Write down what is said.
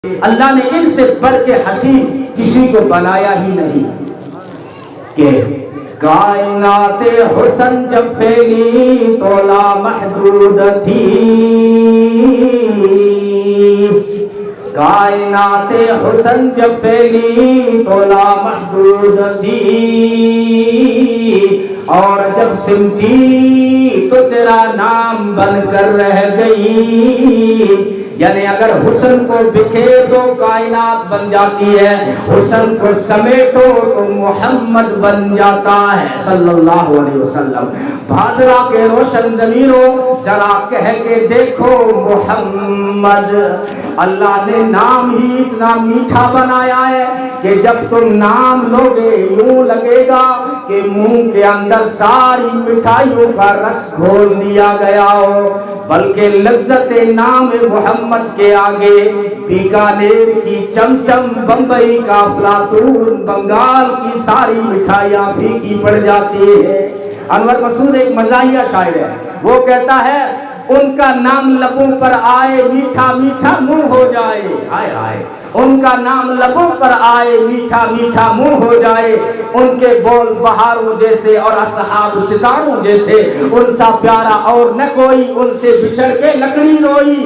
اللہ نے ان سے بڑھ کے حسین کسی کو بنایا ہی نہیں کہ کائنات حسن جب پھیلی تو لامحدود تھی، کائنات حسن جب پھیلی تو لامحدود تھی، اور جب سمٹی تو تیرا نام بن کر رہ گئی۔ یعنی اگر حسن کو بکھیر دو کائنات بن جاتی ہے، حسن کو سمیٹو تو محمد بن جاتا ہے صلی اللہ علیہ وسلم۔ بھادرہ کے روشن ضمیروں ذرا کہہ کے دیکھو محمد۔ اللہ نے نام ہی اتنا میٹھا بنایا ہے کہ جب تم نام لوگے یوں لگے گا کہ منہ کے اندر ساری مٹھائیوں کا رس گھول دیا گیا ہو، بلکہ لذت نام محمد کے آگے بیکانیر کی چمچم، بمبئی کا افلاطون، بنگال کی ساری مٹھائیاں پھیکی پڑ جاتی ہے۔ انور مسعود ایک مزاحیہ شاعر ہے، وہ کہتا ہے ان کا نام لبوں پر آئے میٹھا میٹھا منہ ہو جائے، ہائے ہائے، ان کا نام لبوں پر آئے میٹھا میٹھا منہ ہو جائے، ان کے بول بہاروں جیسے اور اصحاب ستاروں جیسے، ان سا پیارا اور نہ کوئی، ان سے بچھڑ کے لکڑی روئی۔